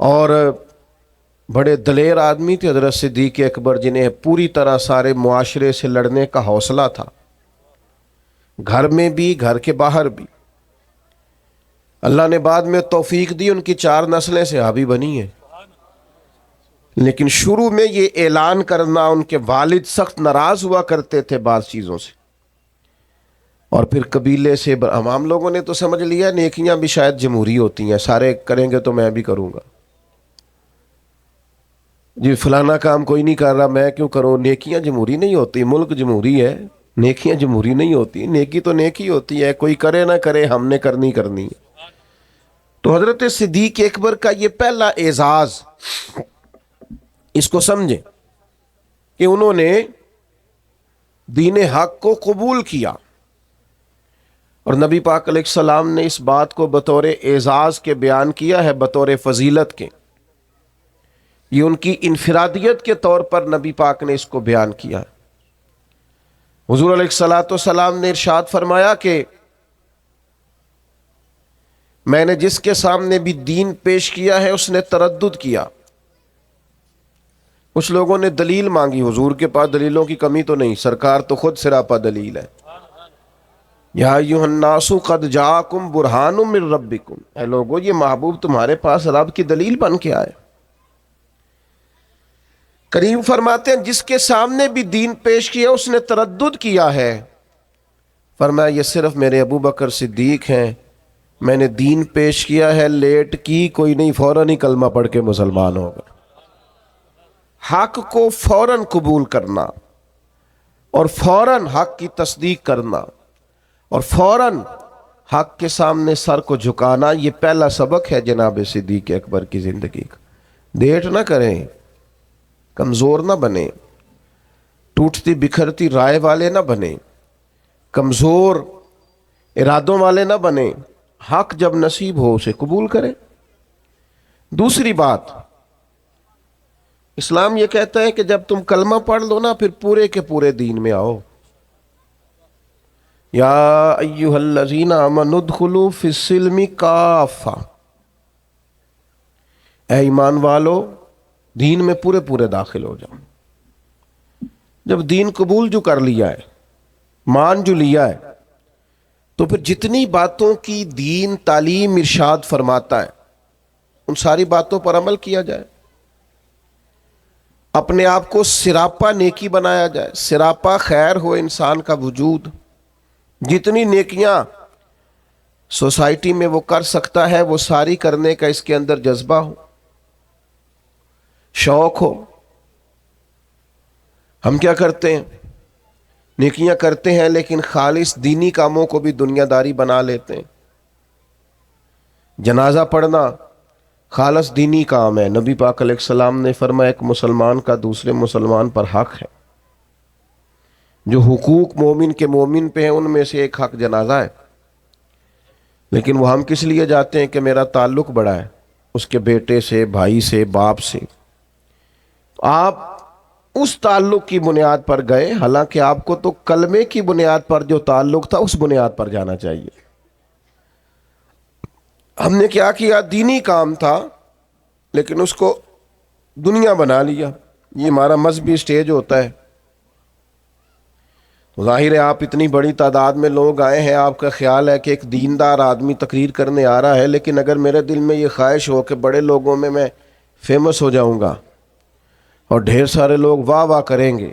اور بڑے دلیر آدمی تھے حضرت صدیق اکبر، جنہیں پوری طرح سارے معاشرے سے لڑنے کا حوصلہ تھا، گھر میں بھی گھر کے باہر بھی۔ اللہ نے بعد میں توفیق دی، ان کی 4 نسلیں صحابی بنی ہیں، لیکن شروع میں یہ اعلان کرنا، ان کے والد سخت ناراض ہوا کرتے تھے بعض چیزوں سے، اور پھر قبیلے سے عوام لوگوں نے تو سمجھ لیا نیکیاں بھی شاید جمہوری ہوتی ہیں، سارے کریں گے تو میں بھی کروں گا، جی فلانا کام کوئی نہیں کر رہا میں کیوں کروں۔ نیکیاں جمہوری نہیں ہوتی، ملک جمہوری ہے، نیکیاں جمہوری نہیں ہوتی، نیکی تو نیکی ہوتی ہے، کوئی کرے نہ کرے ہم نے کرنی ہے۔ تو حضرت صدیق اکبر کا یہ پہلا اعزاز، اس کو سمجھیں کہ انہوں نے دین حق کو قبول کیا، اور نبی پاک علیہ السلام نے اس بات کو بطور اعزاز کے بیان کیا ہے، بطور فضیلت کے، یہ ان کی انفرادیت کے طور پر نبی پاک نے اس کو بیان کیا۔ حضور علیہ الصلوۃ والسلام نے ارشاد فرمایا کہ میں نے جس کے سامنے بھی دین پیش کیا ہے اس نے تردد کیا۔ کچھ لوگوں نے دلیل مانگی، حضور کے پاس دلیلوں کی کمی تو نہیں، سرکار تو خود سراپا دلیل ہے۔ یا ایھا الناس قد جاءکم برہان من ربکم، اے لوگو یہ محبوب تمہارے پاس رب کی دلیل بن کے آئے۔ کریم فرماتے ہیں جس کے سامنے بھی دین پیش کیا اس نے تردد کیا ہے، فرمایا یہ صرف میرے ابو بکر صدیق ہیں، میں نے دین پیش کیا ہے، لیٹ کی کوئی نہیں، فوراً ہی کلمہ پڑھ کے مسلمان ہوگا۔ حق کو فوراً قبول کرنا، اور فوراً حق کی تصدیق کرنا، اور فوراً حق کے سامنے سر کو جھکانا، یہ پہلا سبق ہے جناب صدیق اکبر کی زندگی کا۔ دیٹ نہ کریں، کمزور نہ بنیں، ٹوٹتی بکھرتی رائے والے نہ بنیں، کمزور ارادوں والے نہ بنیں، حق جب نصیب ہو اسے قبول کریں۔ دوسری بات، اسلام یہ کہتا ہے کہ جب تم کلمہ پڑھ لو نا پھر پورے کے پورے دین میں آؤ۔ یا ایھا الذین آمنوا ادخلوا فی السلم کافہ، اے ایمان والو دین میں پورے پورے داخل ہو جاؤ۔ جب دین قبول جو کر لیا ہے، مان جو لیا ہے، تو پھر جتنی باتوں کی دین تعلیم ارشاد فرماتا ہے ان ساری باتوں پر عمل کیا جائے، اپنے آپ کو سراپا نیکی بنایا جائے، سراپا خیر ہو انسان کا وجود، جتنی نیکیاں سوسائٹی میں وہ کر سکتا ہے وہ ساری کرنے کا اس کے اندر جذبہ ہو، شوق ہو۔ ہم کیا کرتے ہیں، نیکیاں کرتے ہیں لیکن خالص دینی کاموں کو بھی دنیا داری بنا لیتے ہیں۔ جنازہ پڑھنا خالص دینی کام ہے، نبی پاک علیہ السلام نے فرمایا ایک مسلمان کا دوسرے مسلمان پر حق ہے، جو حقوق مومن کے مومن پہ ہیں ان میں سے ایک حق جنازہ ہے، لیکن وہ ہم کس لیے جاتے ہیں کہ میرا تعلق بڑا ہے اس کے بیٹے سے، بھائی سے، باپ سے۔ آپ اس تعلق کی بنیاد پر گئے، حالانکہ آپ کو تو کلمے کی بنیاد پر جو تعلق تھا اس بنیاد پر جانا چاہیے۔ ہم نے کیا کیا، دینی کام تھا لیکن اس کو دنیا بنا لیا۔ یہ ہمارا مذہبی سٹیج ہوتا ہے، ظاہر ہے آپ اتنی بڑی تعداد میں لوگ آئے ہیں، آپ کا خیال ہے کہ ایک دیندار آدمی تقریر کرنے آ رہا ہے، لیکن اگر میرے دل میں یہ خواہش ہو کہ بڑے لوگوں میں فیمس ہو جاؤں گا اور ڈھیر سارے لوگ واہ واہ کریں گے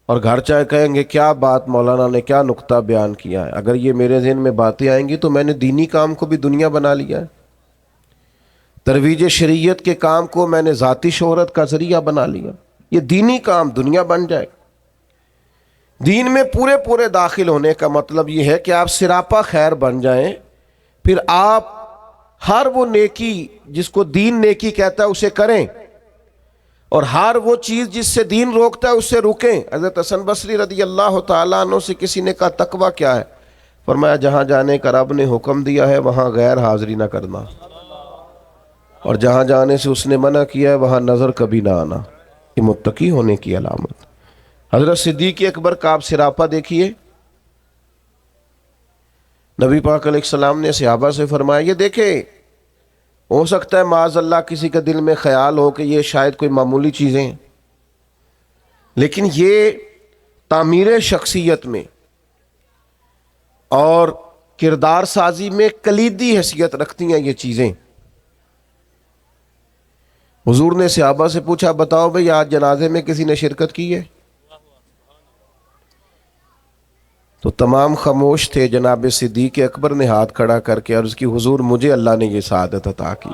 اور گھر چاہے کہیں گے کیا بات مولانا نے کیا نقطہ بیان کیا ہے، اگر یہ میرے ذہن میں باتیں آئیں گی تو میں نے دینی کام کو بھی دنیا بنا لیا ہے، ترویج شریعت کے کام کو میں نے ذاتی شہرت کا ذریعہ بنا لیا۔ یہ دینی کام دنیا بن جائے۔ دین میں پورے پورے داخل ہونے کا مطلب یہ ہے کہ آپ سراپا خیر بن جائیں، پھر آپ ہر وہ نیکی جس کو دین نیکی کہتا ہے اسے کریں، اور ہر وہ چیز جس سے دین روکتا ہے اس سے رکیں۔ حضرت حسن بصری رضی اللہ تعالیٰ عنہ سے کسی نے کہا تقویٰ کیا ہے، فرمایا جہاں جانے کا رب نے حکم دیا ہے وہاں غیر حاضری نہ کرنا، اور جہاں جانے سے اس نے منع کیا ہے وہاں نظر کبھی نہ آنا۔ یہ متقی ہونے کی علامت۔ حضرت صدیق اکبر کا آپ سراپا دیکھیے، نبی پاک علیہ السلام نے صحابہ سے فرمایا یہ دیکھیں ہو سکتا ہے معاذ اللہ کسی کے دل میں خیال ہو کہ یہ شاید کوئی معمولی چیزیں ہیں، لیکن یہ تعمیر شخصیت میں اور کردار سازی میں کلیدی حیثیت رکھتی ہیں یہ چیزیں۔ حضور نے صحابہ سے پوچھا، بتاؤ بھئی آج جنازے میں کسی نے شرکت کی ہے؟ تو تمام خاموش تھے۔ جناب صدیق اکبر نے ہاتھ کھڑا کر کے عرض کی، حضور مجھے اللہ نے یہ سعادت عطا کی۔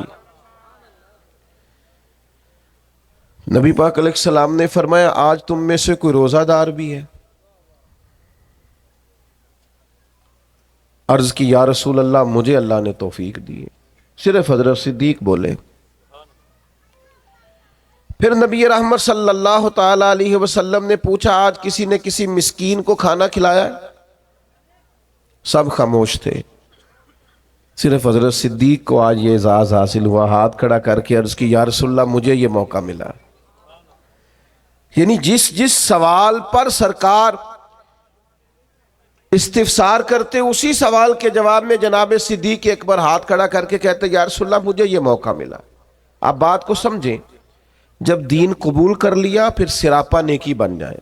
نبی پاک علیہ السلام نے فرمایا، آج تم میں سے کوئی روزہ دار بھی ہے؟ عرض کی، یا رسول اللہ مجھے اللہ نے توفیق دی ہے۔ صرف حضرت صدیق بولے۔ پھر نبی رحمت صلی اللہ تعالی علیہ وسلم نے پوچھا، آج کسی نے کسی مسکین کو کھانا کھلایا ہے؟ سب خاموش تھے، صرف حضرت صدیق کو آج یہ اعزاز حاصل ہوا۔ ہاتھ کھڑا کر کے عرض کی، یا رسول اللہ مجھے یہ موقع ملا۔ یعنی جس سوال پر سرکار استفسار کرتے، اسی سوال کے جواب میں جناب صدیق اکبر ہاتھ کھڑا کر کے کہتے، یا رسول اللہ مجھے یہ موقع ملا۔ آپ بات کو سمجھیں، جب دین قبول کر لیا پھر سراپا نیکی بن جائے،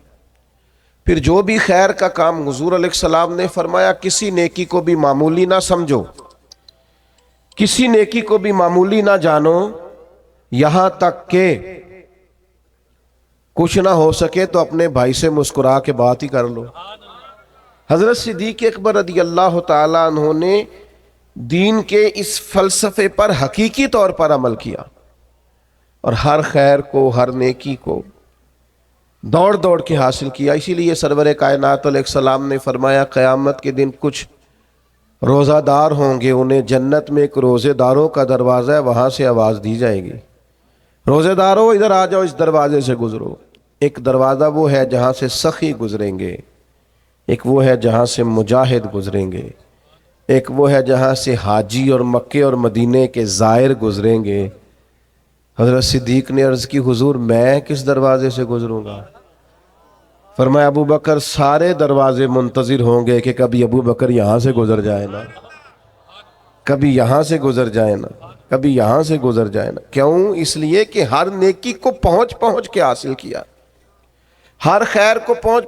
پھر جو بھی خیر کا کام، حضور علیہ السلام نے فرمایا کسی نیکی کو بھی معمولی نہ سمجھو، کسی نیکی کو بھی معمولی نہ جانو، یہاں تک کہ کچھ نہ ہو سکے تو اپنے بھائی سے مسکرا کے بات ہی کر لو۔ حضرت صدیق اکبر رضی اللہ تعالیٰ عنہ نے دین کے اس فلسفے پر حقیقی طور پر عمل کیا، اور ہر خیر کو، ہر نیکی کو دوڑ دوڑ کے حاصل کیا۔ اسی لیے سرور کائنات علیہ السلام نے فرمایا، قیامت کے دن کچھ روزہ دار ہوں گے، انہیں جنت میں ایک روزے داروں کا دروازہ ہے، وہاں سے آواز دی جائے گی، روزے داروں ادھر آ جاؤ، اس دروازے سے گزرو۔ ایک دروازہ وہ ہے جہاں سے سخی گزریں گے، ایک وہ ہے جہاں سے مجاہد گزریں گے، ایک وہ ہے جہاں سے حاجی اور مکے اور مدینے کے زائر گزریں گے۔ حضرت صدیق نے عرض کی، حضور میں کس دروازے سے گزروں گا؟ فرمایا، ابو بکر سارے دروازے منتظر ہوں گے کہ کبھی ابو بکر یہاں سے گزر جائے نا، کبھی یہاں سے گزر جائے نا، کبھی یہاں سے گزر جائے نا۔ کیوں؟ اس لیے کہ ہر نیکی کو پہنچ کے حاصل کیا، ہر خیر کو پہنچ۔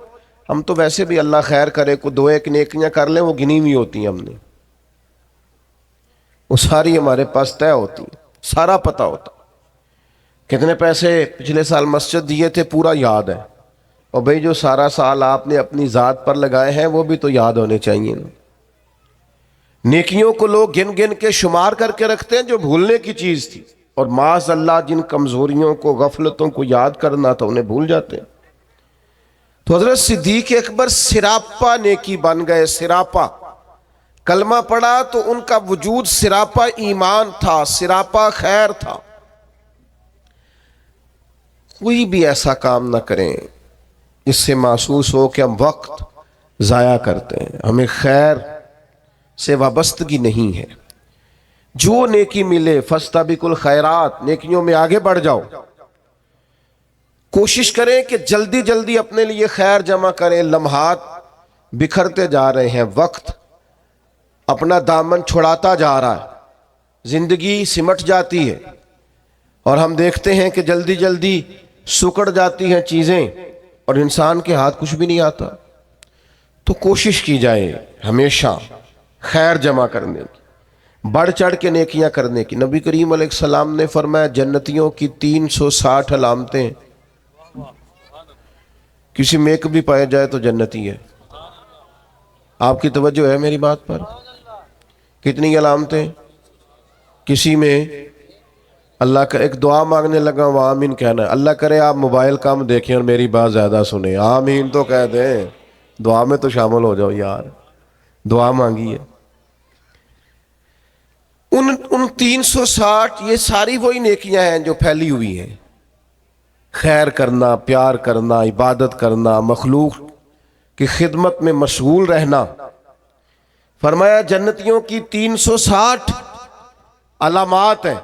ہم تو ویسے بھی اللہ خیر کرے کو دو ایک نیکیاں کر لیں، وہ گنی ہوئی ہوتی ہیں، ہم نے وہ ساری ہمارے پاس طے ہوتی ہیں، سارا پتہ ہوتا۔ کتنے پیسے پچھلے سال مسجد دیے تھے پورا یاد ہے، اور بھئی جو سارا سال آپ نے اپنی ذات پر لگائے ہیں وہ بھی تو یاد ہونے چاہیے نا۔ نیکیوں کو لوگ گن گن کے شمار کر کے رکھتے ہیں جو بھولنے کی چیز تھی، اور معاذ اللہ جن کمزوریوں کو، غفلتوں کو یاد کرنا تھا انہیں بھول جاتے ہیں۔ تو حضرت صدیق اکبر سراپا نیکی بن گئے، سراپا کلمہ پڑھا تو ان کا وجود سراپا ایمان تھا، سراپا خیر تھا۔ کوئی بھی ایسا کام نہ کریں جس سے محسوس ہو کہ ہم وقت ضائع کرتے ہیں، ہمیں خیر سے وابستگی نہیں ہے۔ جو نیکی ملے فاستبقوا الخیرات، نیکیوں میں آگے بڑھ جاؤ، کوشش کریں کہ جلدی جلدی اپنے لیے خیر جمع کریں۔ لمحات بکھرتے جا رہے ہیں، وقت اپنا دامن چھڑاتا جا رہا ہے، زندگی سمٹ جاتی ہے، اور ہم دیکھتے ہیں کہ جلدی جلدی سکڑ جاتی ہیں چیزیں، اور انسان کے ہاتھ کچھ بھی نہیں آتا۔ تو کوشش کی جائے ہمیشہ خیر جمع کرنے کی، بڑھ چڑھ کے نیکیاں کرنے کی۔ نبی کریم علیہ السلام نے فرمایا، جنتیوں کی 360 علامتیں، کسی میں ایک بھی پائے جائے تو جنتی ہے۔ آپ کی توجہ ہے میری بات پر؟ کتنی علامتیں؟ کسی میں اللہ کا، ایک دعا مانگنے لگا وہ آمین کہنا ہے، اللہ کرے آپ موبائل کم دیکھیں اور میری بات زیادہ سنیں، آمین تو کہہ دیں، دعا میں تو شامل ہو جاؤ یار، دعا مانگی ہے۔ ان 360 یہ ساری وہی نیکیاں ہیں جو پھیلی ہوئی ہیں، خیر کرنا، پیار کرنا، عبادت کرنا، مخلوق کی خدمت میں مشغول رہنا۔ فرمایا جنتیوں کی 360 علامات ہیں،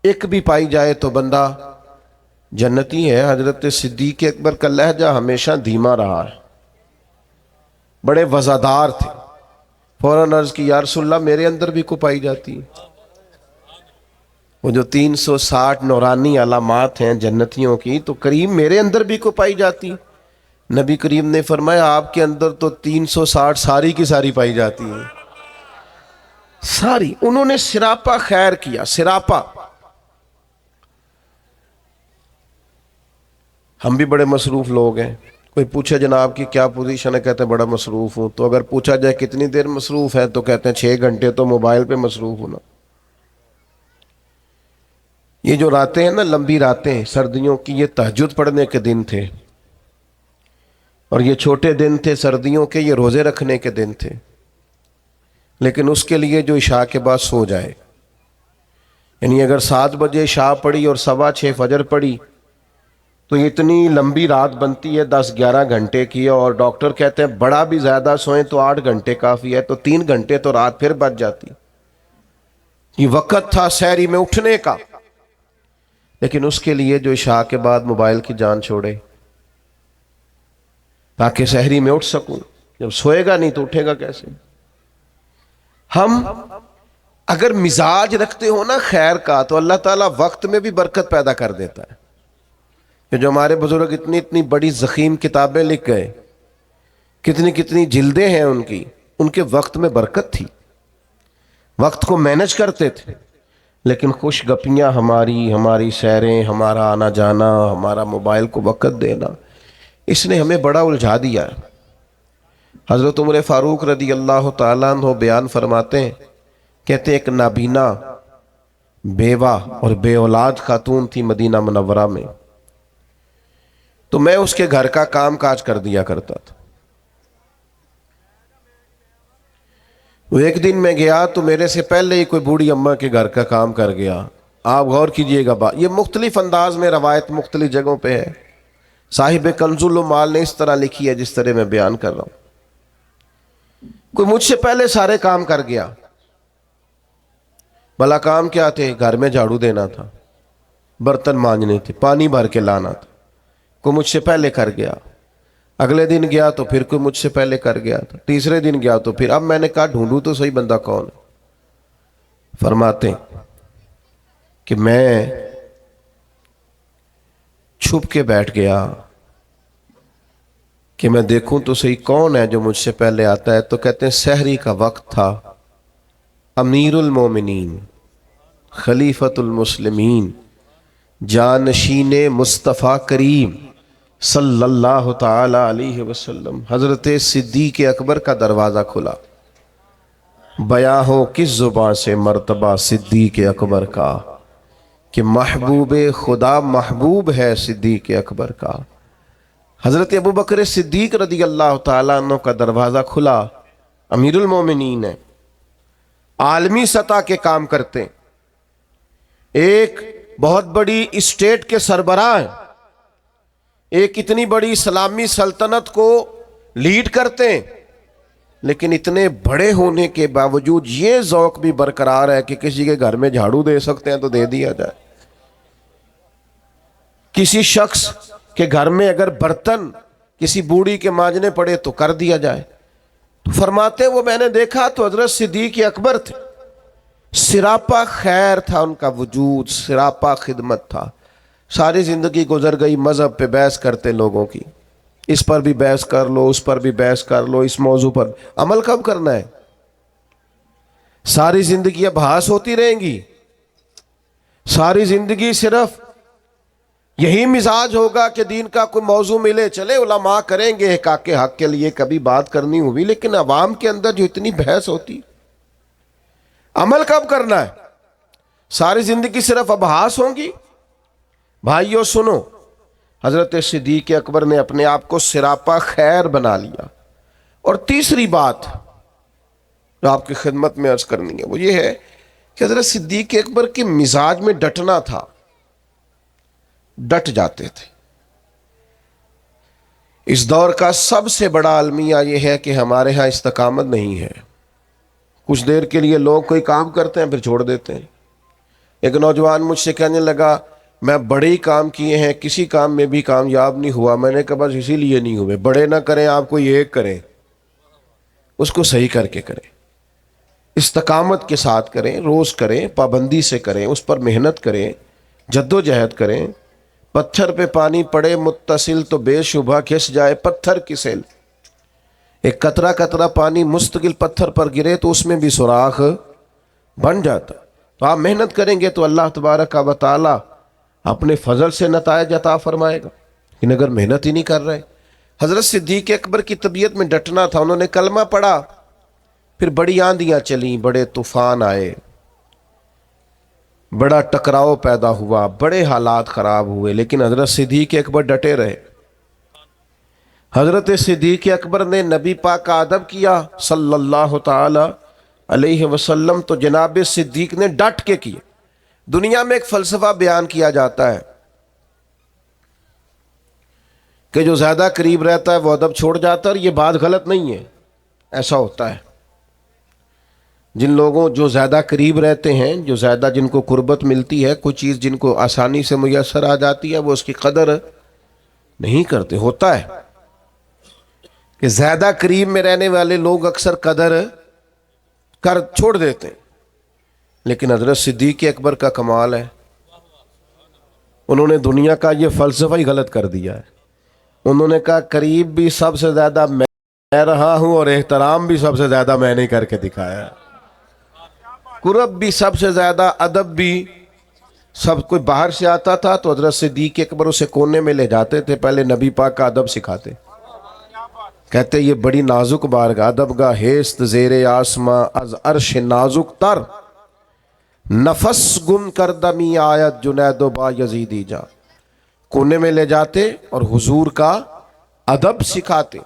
ایک بھی پائی جائے تو بندہ جنتی ہے۔ حضرت صدیق اکبر کا لہجہ ہمیشہ دھیما رہا ہے، بڑے وزادار تھے۔ فوراً عرض کی، یا رسول اللہ میرے اندر بھی کو پائی جاتی ہے؟ وہ جو 360 نورانی علامات ہیں جنتیوں کی، تو کریم میرے اندر بھی کو پائی جاتی. نبی کریم نے فرمایا آپ کے اندر تو 360 ساری کی ساری پائی جاتی ہیں، ساری. انہوں نے سراپا خیر کیا، سراپا. ہم بھی بڑے مصروف لوگ ہیں. کوئی پوچھے جناب کی کیا پوزیشن ہے، کہتے ہیں بڑا مصروف ہوں. تو اگر پوچھا جائے کتنی دیر مصروف ہے تو کہتے ہیں 6 گھنٹے تو موبائل پہ مصروف ہونا. یہ جو راتیں ہیں نا، لمبی راتیں سردیوں کی، یہ تہجد پڑھنے کے دن تھے. اور یہ چھوٹے دن تھے سردیوں کے، یہ روزے رکھنے کے دن تھے. لیکن اس کے لیے جو عشاء کے بعد سو جائے، یعنی اگر 7 بجے عشاء پڑھی اور 6:15 فجر پڑھی تو اتنی لمبی رات بنتی ہے 10-11 گھنٹے کی. اور ڈاکٹر کہتے ہیں بڑا بھی زیادہ سوئیں تو 8 گھنٹے کافی ہے، تو 3 گھنٹے تو رات پھر بچ جاتی. یہ وقت تھا سحری میں اٹھنے کا، لیکن اس کے لیے جو عشاء کے بعد موبائل کی جان چھوڑے تاکہ سحری میں اٹھ سکوں. جب سوئے گا نہیں تو اٹھے گا کیسے؟ ہم اگر مزاج رکھتے ہو نا خیر کا، تو اللہ تعالیٰ وقت میں بھی برکت پیدا کر دیتا ہے. کہ جو ہمارے بزرگ اتنی اتنی بڑی ضخیم کتابیں لکھ گئے، کتنی کتنی جلدیں ہیں ان کی، ان کے وقت میں برکت تھی، وقت کو مینج کرتے تھے. لیکن خوش گپیاں ہماری سیریں، ہمارا آنا جانا، ہمارا موبائل کو وقت دینا، اس نے ہمیں بڑا الجھا دیا ہے. حضرت عمر فاروق رضی اللہ تعالیٰ عنہ بیان فرماتے ہیں، کہتے ہیں ایک نابینا بیوہ اور بے اولاد خاتون تھی مدینہ منورہ میں. تو میں اس کے گھر کا کام کاج کر دیا کرتا تھا. وہ ایک دن میں گیا تو میرے سے پہلے ہی کوئی بوڑھی اماں کے گھر کا کام کر گیا. آپ غور کیجئے گا، یہ مختلف انداز میں روایت مختلف جگہوں پہ ہے. صاحب کنز المال نے اس طرح لکھی ہے جس طرح میں بیان کر رہا ہوں. کوئی مجھ سے پہلے سارے کام کر گیا. بھلا کام کیا تھے؟ گھر میں جھاڑو دینا تھا، برتن مانجنے تھے، پانی بھر کے لانا تھا. کوئی مجھ سے پہلے کر گیا. اگلے دن گیا تو پھر کوئی مجھ سے پہلے کر گیا تھا. تیسرے دن گیا تو پھر. اب میں نے کہا ڈھونڈوں تو صحیح بندہ کون ہے. فرماتے ہیں کہ میں چھپ کے بیٹھ گیا کہ میں دیکھوں تو صحیح کون ہے جو مجھ سے پہلے آتا ہے. تو کہتے ہیں سحری کا وقت تھا. امیر المومنین، خلیفۃ المسلمین، جانشین مصطفیٰ کریم صلی اللہ تعالی علیہ وسلم حضرت صدیق اکبر کا دروازہ کھلا. بیاں ہو کس زبان سے مرتبہ صدیق اکبر کا، کہ محبوب خدا محبوب ہے صدیق اکبر کا. حضرت ابو بکر صدیق رضی اللہ تعالیٰ عنہ کا دروازہ کھلا. امیر المومنین ہے، عالمی سطح کے کام کرتے ہیں، ایک بہت بڑی اسٹیٹ کے سربراہ ہیں، ایک اتنی بڑی اسلامی سلطنت کو لیڈ کرتے ہیں. لیکن اتنے بڑے ہونے کے باوجود یہ ذوق بھی برقرار ہے کہ کسی کے گھر میں جھاڑو دے سکتے ہیں تو دے دیا جائے. کسی شخص کے گھر میں اگر برتن کسی بوڑھی کے مانجنے پڑے تو کر دیا جائے. تو فرماتے وہ میں نے دیکھا تو حضرت صدیق اکبر تھے. سراپا خیر تھا ان کا وجود، سراپا خدمت تھا. ساری زندگی گزر گئی مذہب پہ بحث کرتے لوگوں کی، اس پر بھی بحث کر لو، اس پر بھی بحث کر لو، اس موضوع پر عمل کب کرنا ہے؟ ساری زندگی ابحاث ہوتی رہیں گی، ساری زندگی صرف یہی مزاج ہوگا کہ دین کا کوئی موضوع ملے چلے علماء کریں گے حقاق حق کے لیے کبھی بات کرنی ہوئی. لیکن عوام کے اندر جو اتنی بحث ہوتی، عمل کب کرنا ہے؟ ساری زندگی صرف ابحاث ہوں گی. بھائیو سنو، حضرت صدیق اکبر نے اپنے آپ کو سراپا خیر بنا لیا. اور تیسری بات جو آپ کی خدمت میں عرض کرنی ہے وہ یہ ہے کہ حضرت صدیق اکبر کے مزاج میں ڈٹنا تھا، ڈٹ جاتے تھے. اس دور کا سب سے بڑا المیہ یہ ہے کہ ہمارے ہاں استقامت نہیں ہے. کچھ دیر کے لیے لوگ کوئی کام کرتے ہیں پھر چھوڑ دیتے ہیں. ایک نوجوان مجھ سے کہنے لگا میں بڑے ہی کام کیے ہیں، کسی کام میں بھی کامیاب نہیں ہوا. میں نے کہا بس اسی لیے نہیں ہوئے. بڑے نہ کریں آپ کوئی ایک کریں، اس کو صحیح کر کے کریں. استقامت کے ساتھ کریں، روز کریں، پابندی سے کریں، اس پر محنت کریں، جد و جہد کریں۔ پتھر پہ پانی پڑے متصل تو بے شبہ کھس جائے پتھر کی سیل۔ ایک قطرہ قطرہ پانی مستقل پتھر پر گرے تو اس میں بھی سوراخ بن جاتا۔ تو آپ محنت کریں گے تو اللہ تبارک و تعالی اپنے فضل سے نتائج عطا فرمائے گا۔ لیکن اگر محنت ہی نہیں کر رہے، حضرت صدیق اکبر کی طبیعت میں ڈٹنا تھا، انہوں نے کلمہ پڑھا، پھر بڑی آندیاں چلیں، بڑے طوفان آئے، بڑا ٹکراؤ پیدا ہوا، بڑے حالات خراب ہوئے، لیکن حضرت صدیق اکبر ڈٹے رہے۔ حضرت صدیق اکبر نے نبی پاک کا ادب کیا صلی اللہ تعالی علیہ وسلم، تو جناب صدیق نے ڈٹ کے کیا۔ دنیا میں ایک فلسفہ بیان کیا جاتا ہے کہ جو زیادہ قریب رہتا ہے وہ ادب چھوڑ جاتا ہے، اور یہ بات غلط نہیں ہے، ایسا ہوتا ہے۔ جن لوگوں جو زیادہ قریب رہتے ہیں، جو زیادہ جن کو قربت ملتی ہے، کوئی چیز جن کو آسانی سے میسر آ جاتی ہے، وہ اس کی قدر نہیں کرتے۔ ہوتا ہے کہ زیادہ قریب میں رہنے والے لوگ اکثر قدر کر چھوڑ دیتے ہیں، لیکن حضرت صدیق اکبر کا کمال ہے، انہوں نے دنیا کا یہ فلسفہ ہی غلط کر دیا ہے۔ انہوں نے کہا قریب بھی سب سے زیادہ میں رہا ہوں، اور احترام بھی سب سے زیادہ میں نے کر کے دکھایا، قرب بھی سب سے زیادہ، ادب بھی۔ سب کوئی باہر سے آتا تھا تو حضرت صدیق اکبر اسے کونے میں لے جاتے تھے، پہلے نبی پاک کا ادب سکھاتے، کہتے یہ بڑی نازک بارگاہ، ادب گاہ ہیست زیر آسماں، از عرش نازک تر، نفس گم کردمی آیت جنید و با یزیدی جا۔ کونے میں لے جاتے اور حضور کا ادب سکھاتے،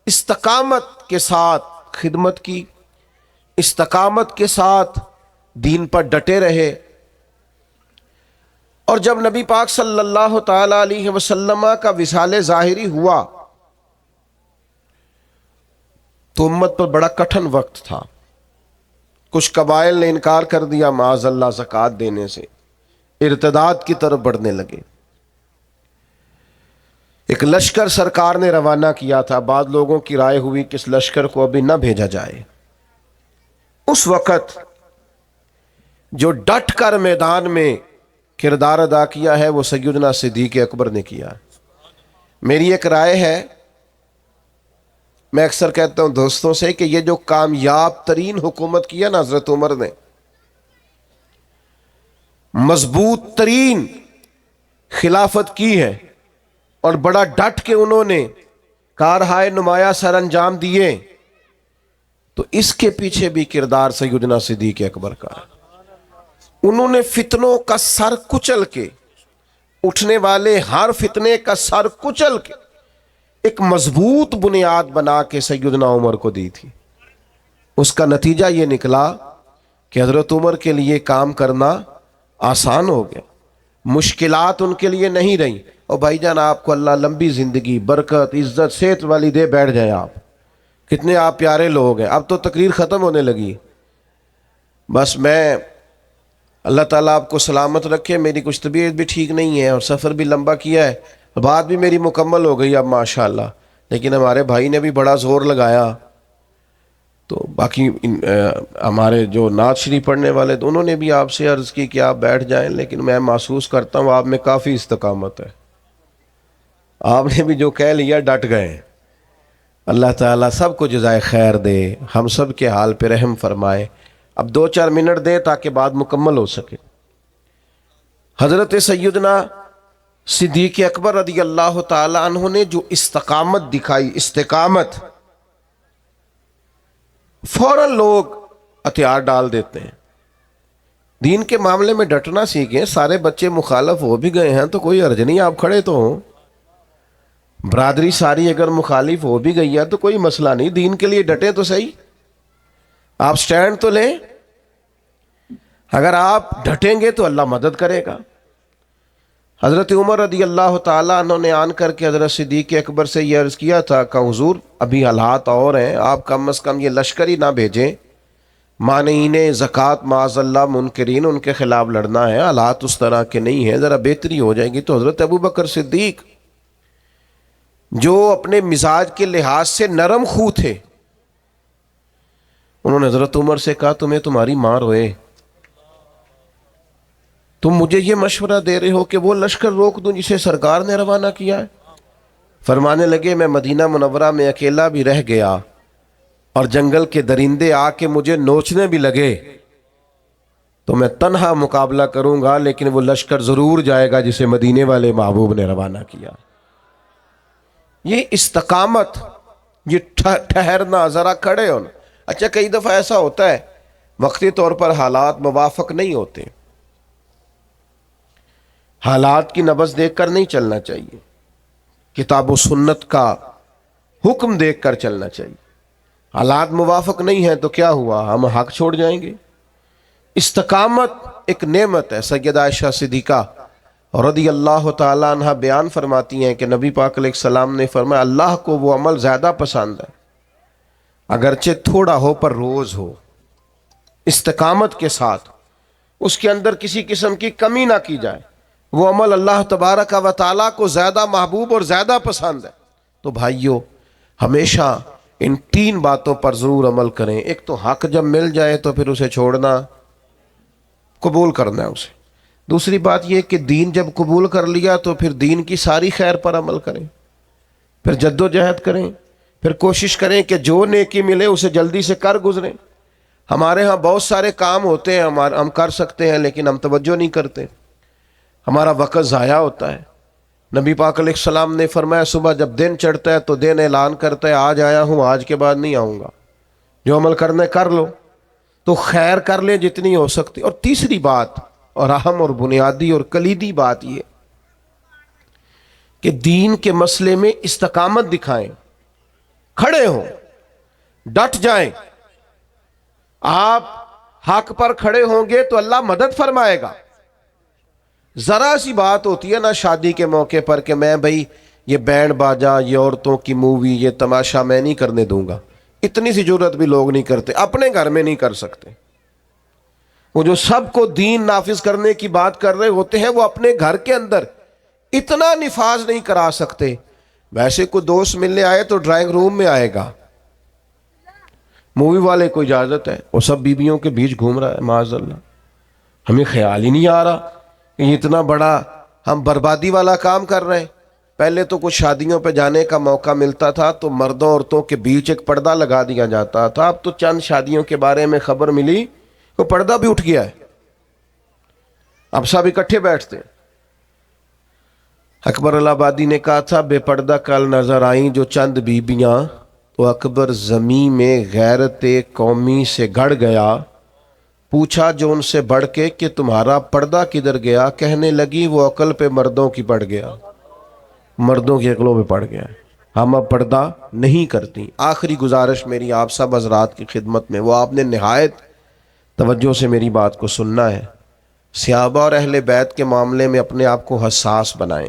استقامت کے ساتھ خدمت کی، استقامت کے ساتھ دین پر ڈٹے رہے۔ اور جب نبی پاک صلی اللہ تعالی علیہ وسلم کا وصال ظاہری ہوا تو امت پر بڑا کٹھن وقت تھا۔ کچھ قبائل نے انکار کر دیا معاذ اللہ زکوٰۃ دینے سے، ارتداد کی طرف بڑھنے لگے۔ ایک لشکر سرکار نے روانہ کیا تھا، بعض لوگوں کی رائے ہوئی کہ اس لشکر کو ابھی نہ بھیجا جائے۔ اس وقت جو ڈٹ کر میدان میں کردار ادا کیا ہے وہ سیدنا صدیق اکبر نے کیا۔ میری ایک رائے ہے، میں اکثر کہتا ہوں دوستوں سے کہ یہ جو کامیاب ترین حکومت کی ہے نا حضرت عمر نے، مضبوط ترین خلافت کی ہے، اور بڑا ڈٹ کے انہوں نے کارہائے نمایاں سر انجام دیے، تو اس کے پیچھے بھی کردار سیدنا صدیق اکبر کا ہے۔ انہوں نے فتنوں کا سر کچل کے، اٹھنے والے ہر فتنے کا سر کچل کے ایک مضبوط بنیاد بنا کے سیدنا عمر کو دی تھی۔ اس کا نتیجہ یہ نکلا کہ حضرت عمر کے لیے کام کرنا آسان ہو گیا، مشکلات ان کے لیے نہیں رہیں۔ اور بھائی جان آپ کو اللہ لمبی زندگی، برکت، عزت، صحت والی دے، بیٹھ جائیں آپ، کتنے آپ پیارے لوگ ہیں۔ اب تو تقریر ختم ہونے لگی، بس میں اللہ تعالیٰ آپ کو سلامت رکھے، میری کچھ طبیعت بھی ٹھیک نہیں ہے اور سفر بھی لمبا کیا ہے، بات بھی میری مکمل ہو گئی اب ماشاءاللہ، لیکن ہمارے بھائی نے بھی بڑا زور لگایا، تو باقی ہمارے جو نعت شریف پڑھنے والے تو انہوں نے بھی آپ سے عرض کی کہ آپ بیٹھ جائیں، لیکن میں محسوس کرتا ہوں آپ میں کافی استقامت ہے، آپ نے بھی جو کہہ لیا ڈٹ گئے۔ اللہ تعالیٰ سب کو جزائے خیر دے، ہم سب کے حال پہ رحم فرمائے۔ اب 2-4 منٹ دے تاکہ بات مکمل ہو سکے۔ حضرت سیدنا صدیق اکبر رضی اللہ تعالی عنہ نے جو استقامت دکھائی، استقامت، فوراً لوگ ہتھیار ڈال دیتے ہیں۔ دین کے معاملے میں ڈٹنا سیکھیں۔ سارے بچے مخالف ہو بھی گئے ہیں تو کوئی حرج نہیں، آپ کھڑے تو ہوں۔ برادری ساری اگر مخالف ہو بھی گئی ہے تو کوئی مسئلہ نہیں، دین کے لیے ڈٹے تو صحیح، آپ سٹینڈ تو لیں۔ اگر آپ ڈٹیں گے تو اللہ مدد کرے گا۔ حضرت عمر رضی اللہ تعالیٰ عنہ نے آن کر کے حضرت صدیق اکبر سے یہ عرض کیا تھا کہ حضور ابھی حالات اور ہیں، آپ کم از کم یہ لشکر ہی نہ بھیجیں، مانعین زکوٰۃ معاذ اللہ منکرین، ان کے خلاف لڑنا ہے، حالات اس طرح کے نہیں ہیں، ذرا بہتری ہو جائے گی۔ تو حضرت ابو بکر صدیق جو اپنے مزاج کے لحاظ سے نرم خو تھے، انہوں نے حضرت عمر سے کہا تمہیں تمہاری ماں روئے، تم مجھے یہ مشورہ دے رہے ہو کہ وہ لشکر روک دوں جسے سرکار نے روانہ کیا ہے؟ فرمانے لگے میں مدینہ منورہ میں اکیلا بھی رہ گیا اور جنگل کے درندے آ کے مجھے نوچنے بھی لگے تو میں تنہا مقابلہ کروں گا، لیکن وہ لشکر ضرور جائے گا جسے مدینے والے محبوب نے روانہ کیا۔ یہ استقامت، یہ ٹھہرنا، ذرا کھڑے ہونا۔ اچھا کئی دفعہ ایسا ہوتا ہے وقتی طور پر حالات موافق نہیں ہوتے، حالات کی نبض دیکھ کر نہیں چلنا چاہیے، کتاب و سنت کا حکم دیکھ کر چلنا چاہیے۔ حالات موافق نہیں ہیں تو کیا ہوا، ہم حق چھوڑ جائیں گے؟ استقامت ایک نعمت ہے۔ سیدہ عائشہ صدیقہ رضی اللہ تعالیٰ عنہ بیان فرماتی ہیں کہ نبی پاک علیہ السلام نے فرمایا اللہ کو وہ عمل زیادہ پسند ہے اگرچہ تھوڑا ہو پر روز ہو، استقامت کے ساتھ، اس کے اندر کسی قسم کی کمی نہ کی جائے، وہ عمل اللہ تبارک و تعالیٰ کو زیادہ محبوب اور زیادہ پسند ہے۔ تو بھائیو ہمیشہ ان تین باتوں پر ضرور عمل کریں۔ ایک تو حق جب مل جائے تو پھر اسے چھوڑنا، قبول کرنا ہے اسے۔ دوسری بات یہ کہ دین جب قبول کر لیا تو پھر دین کی ساری خیر پر عمل کریں، پھر جد و جہد کریں، پھر کوشش کریں کہ جو نیکی ملے اسے جلدی سے کر گزریں۔ ہمارے ہاں بہت سارے کام ہوتے ہیں ہم کر سکتے ہیں لیکن ہم توجہ نہیں کرتے، ہمارا وقت ضائع ہوتا ہے۔ نبی پاک علیہ السلام نے فرمایا صبح جب دن چڑھتا ہے تو دن اعلان کرتا ہے آج آیا ہوں، آج کے بعد نہیں آؤں گا، جو عمل کرنا ہے کر لو، تو خیر کر لیں جتنی ہو سکتی۔ اور تیسری بات اور اہم اور بنیادی اور کلیدی بات یہ کہ دین کے مسئلے میں استقامت دکھائیں، کھڑے ہوں، ڈٹ جائیں۔ آپ حق پر کھڑے ہوں گے تو اللہ مدد فرمائے گا۔ ذرا سی بات ہوتی ہے نا شادی کے موقع پر کہ میں بھائی یہ بینڈ باجا، یہ عورتوں کی مووی، یہ تماشا میں نہیں کرنے دوں گا، اتنی سی جرت بھی لوگ نہیں کرتے، اپنے گھر میں نہیں کر سکتے۔ وہ جو سب کو دین نافذ کرنے کی بات کر رہے ہوتے ہیں وہ اپنے گھر کے اندر اتنا نفاذ نہیں کرا سکتے۔ ویسے کوئی دوست ملنے آئے تو ڈرائنگ روم میں آئے گا، مووی والے کو اجازت ہے، وہ سب بیویوں کے بیچ گھوم رہا ہے، معاذ اللہ۔ ہمیں خیال ہی نہیں آ رہا کہ اتنا بڑا ہم بربادی والا کام کر رہے ہیں۔ پہلے تو کچھ شادیوں پہ جانے کا موقع ملتا تھا تو مردوں عورتوں کے بیچ ایک پردہ لگا دیا جاتا تھا، اب تو چند شادیوں کے بارے میں خبر ملی وہ پردہ بھی اٹھ گیا ہے، اب سب اکٹھے بیٹھتے ہیں۔ اکبر الہ آبادی نے کہا تھا بے پردہ کل نظر آئیں جو چند بیبیاں، تو اکبر زمین میں غیرت قومی سے گڑ گیا، پوچھا جو ان سے بڑھ کے کہ تمہارا پردہ کدھر گیا؟ کہنے لگی وہ عقل پہ مردوں کی پڑ گیا، مردوں کی عقلوں پہ پڑ گیا، ہم اب پردہ نہیں کرتی۔ آخری گزارش میری آپ سب حضرات کی خدمت میں، وہ آپ نے نہایت توجہ سے میری بات کو سننا ہے۔ صحابہ اور اہل بیت کے معاملے میں اپنے آپ کو حساس بنائیں،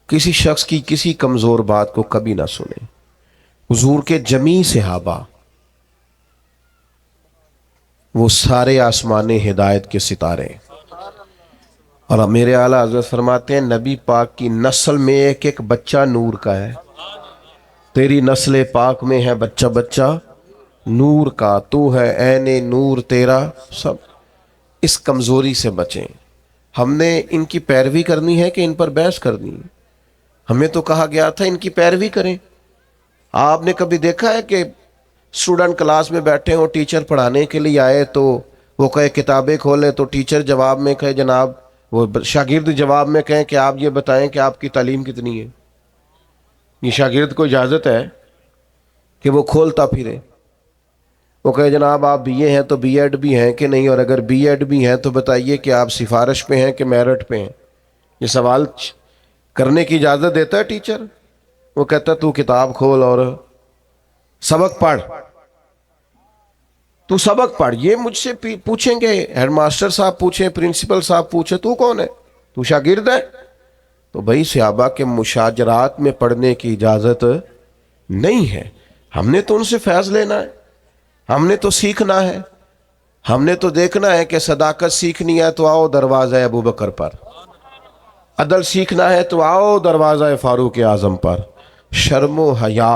کسی شخص کی کسی کمزور بات کو کبھی نہ سنیں۔ حضور کے جمیع صحابہ وہ سارے آسمان ہدایت کے ستارے، اور میرے اعلیٰ حضرت فرماتے ہیں نبی پاک کی نسل میں ایک ایک بچہ نور کا ہے، تیری نسل پاک میں ہے بچہ بچہ نور کا، تو ہے عین نور تیرا سب۔ اس کمزوری سے بچیں۔ ہم نے ان کی پیروی کرنی ہے کہ ان پر بحث کرنی ہے؟ ہمیں تو کہا گیا تھا ان کی پیروی کریں۔ آپ نے کبھی دیکھا ہے کہ اسٹوڈنٹ کلاس میں بیٹھے ہوں، ٹیچر پڑھانے کے لیے آئے تو وہ کہے کتابیں کھولیں، تو ٹیچر جواب میں کہے جناب، وہ شاگرد جواب میں کہیں کہ آپ یہ بتائیں کہ آپ کی تعلیم کتنی ہے؟ یہ شاگرد کو اجازت ہے کہ وہ کھولتا پھرے، وہ کہے جناب آپ بی اے ہیں تو بی ایڈ بھی ہیں کہ نہیں، اور اگر بی ایڈ بھی ہیں تو بتائیے کہ آپ سفارش پہ ہیں کہ میرٹ پہ ہیں؟ یہ سوال کرنے کی اجازت دیتا ہے ٹیچر؟ وہ کہتا ہے تو کتاب کھول اور سبق پڑھ، تو سبق پڑھ۔ یہ مجھ سے پوچھیں گے، ہیڈ ماسٹر صاحب پوچھیں، پرنسپل صاحب پوچھیں تو کون ہے؟ تو شاگرد ہے؟ تو بھائی صحابہ کے مشاجرات میں پڑھنے کی اجازت نہیں ہے۔ ہم نے تو ان سے فیض لینا ہے، ہم نے تو سیکھنا ہے، ہم نے تو دیکھنا ہے کہ صداقت سیکھنی ہے تو آؤ دروازہ ابو بکر پر، عدل سیکھنا ہے تو آؤ دروازہ فاروق اعظم پر، شرم و حیا